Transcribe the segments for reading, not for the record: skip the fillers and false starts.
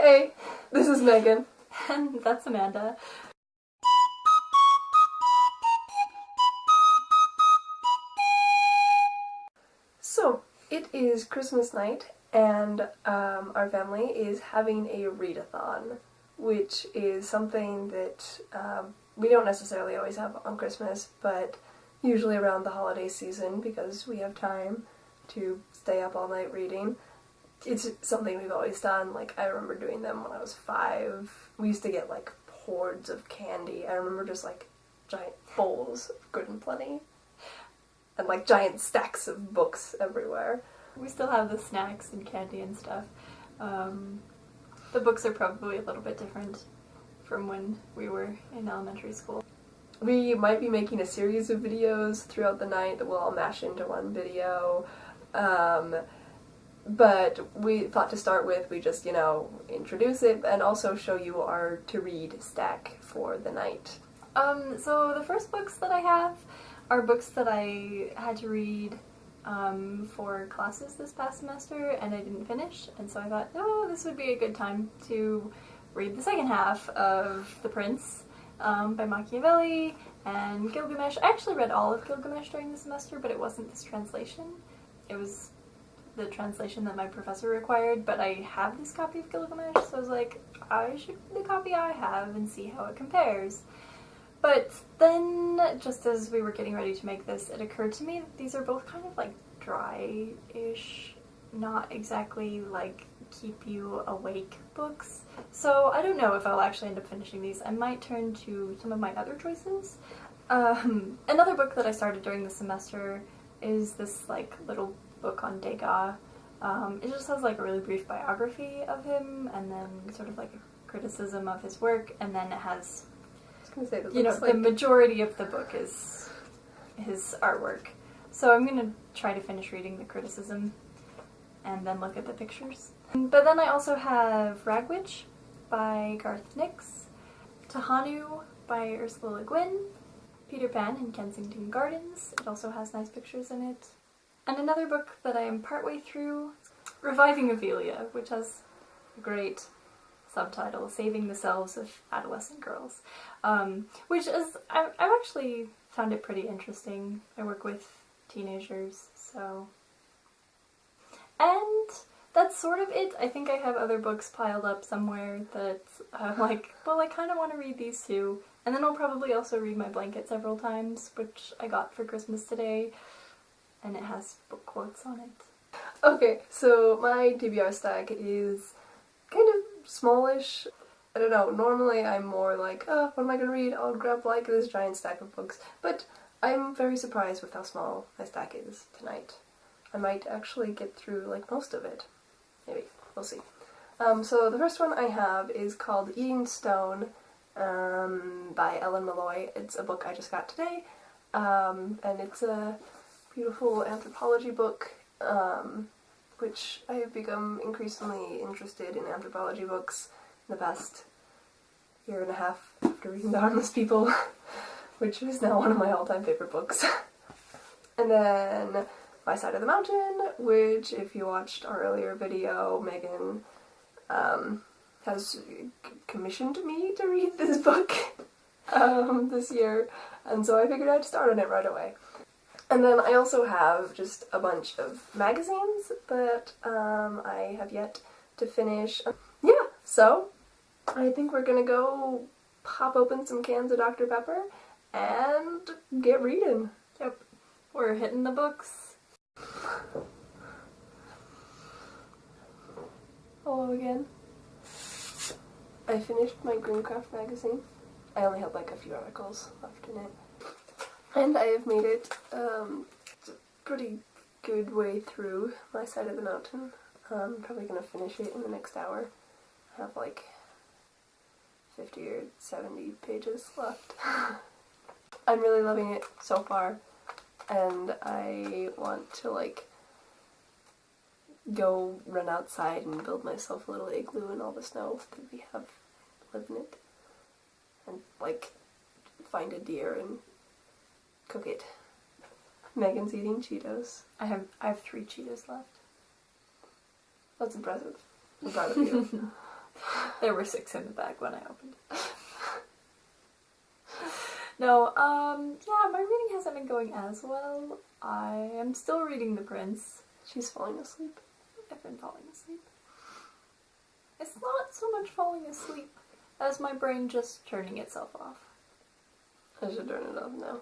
Hey, this is Megan. And that's Amanda. So, it is Christmas night, and our family is having a read-a-thon, which is something that we don't necessarily always have on Christmas, but usually around the holiday season because we have time to stay up all night reading. It's something we've always done. Like, I remember doing them when I was 5. We used to get like hordes of candy. I remember just like giant bowls of Good and Plenty and like giant stacks of books everywhere. We still have the snacks and candy and stuff. The books are probably a little bit different from when we were in elementary school. We might be making a series of videos throughout the night that we'll all mash into one video. But we thought to start with, we just, introduce it and also show you our to-read stack for the night. So the first books that I have are books that I had to read for classes this past semester and I didn't finish, and so I thought, oh, this would be a good time to read the second half of The Prince by Machiavelli and Gilgamesh. I actually read all of Gilgamesh during the semester, but it wasn't this translation. It was the translation that my professor required, but I have this copy of Gilgamesh, so I was like, I should read the copy I have and see how it compares. But then, just as we were getting ready to make this, it occurred to me that these are both kind of like dry-ish, not exactly like keep you awake books. So I don't know if I'll actually end up finishing these. I might turn to some of my other choices. Another book that I started during the semester is this like little book on Degas. It just has like a really brief biography of him and then sort of like a criticism of his work, and then it has, the majority of the book is his artwork. So I'm gonna try to finish reading the criticism and then look at the pictures. But then I also have Ragwitch by Garth Nix, Tahanu by Ursula Le Guin, Peter Pan in Kensington Gardens. It also has nice pictures in it. And another book that I am partway through, Reviving Ophelia, which has a great subtitle, Saving the Selves of Adolescent Girls, which is, I've actually found it pretty interesting. I work with teenagers, so. And that's sort of it. I think I have other books piled up somewhere that I'm like, well, I kind of want to read these too. And then I'll probably also read My Blanket several times, which I got for Christmas today. And it has book quotes on it. Okay, so my TBR stack is kind of smallish. I don't know, normally I'm more like, oh, what am I gonna read? I'll grab like this giant stack of books. But I'm very surprised with how small my stack is tonight. I might actually get through like most of it. Maybe. We'll see. So the first one I have is called Eating Stone by Ellen Malloy. It's a book I just got today. And it's a beautiful anthropology book, which I have become increasingly interested in anthropology books in the past year and a half after reading The Harmless People, which is now one of my all-time favorite books. And then My Side of the Mountain, which if you watched our earlier video, Megan has commissioned me to read this book this year, and so I figured I'd start on it right away. And then I also have just a bunch of magazines that I have yet to finish. Yeah, so I think we're gonna go pop open some cans of Dr. Pepper and get reading. Yep, we're hitting the books. Hello again. I finished my Greencraft magazine. I only had like a few articles left in it. And I have made it a pretty good way through My Side of the Mountain. I'm probably going to finish it in the next hour. I have like 50 or 70 pages left. I'm really loving it so far, and I want to like go run outside and build myself a little igloo in all the snow that we have live in it, and like find a deer and cook it. Megan's eating Cheetos. I have 3 Cheetos left. That's impressive. I'm proud of you. There were 6 in the bag when I opened it. No, yeah, my reading hasn't been going as well. I am still reading The Prince. She's falling asleep. I've been falling asleep. It's not so much falling asleep as my brain just turning itself off. I should turn it off now.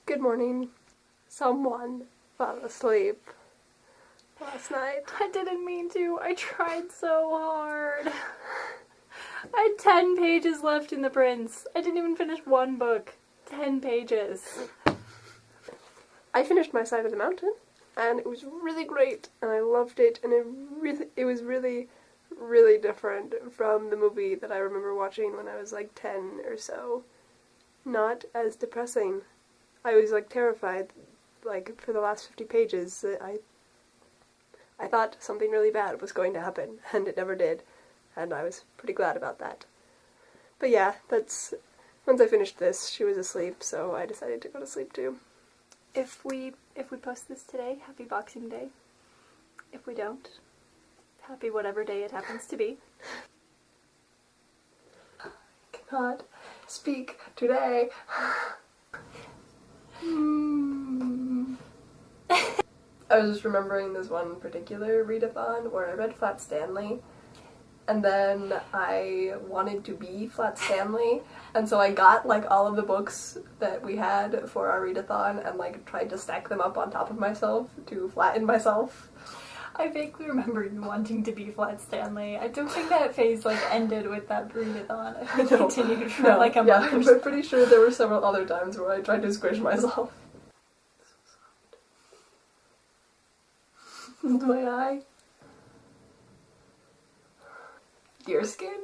Good morning. Someone fell asleep last night. I didn't mean to. I tried so hard. I had 10 pages left in The Prince. I didn't even finish one book. 10 pages. I finished my side of the mountain, and it was really great, and I loved it, and it was really, really different from the movie that I remember watching when I was like 10 or so. Not as depressing. I was like terrified, like for the last 50 pages. I thought something really bad was going to happen, and it never did, and I was pretty glad about that. But yeah, once I finished this, she was asleep, so I decided to go to sleep too. If we post this today, happy Boxing Day. If we don't, happy whatever day it happens to be. I cannot speak today. I was just remembering this one particular read-a-thon where I read Flat Stanley, and then I wanted to be Flat Stanley, and so I got like all of the books that we had for our read-a-thon and like tried to stack them up on top of myself to flatten myself. I vaguely remember you wanting to be Flat Stanley. I don't think that phase like ended with that read-a-thon. It continued for like a month. Yeah, I'm pretty sure there were several other times where I tried to squish myself. My eye. Deerskin?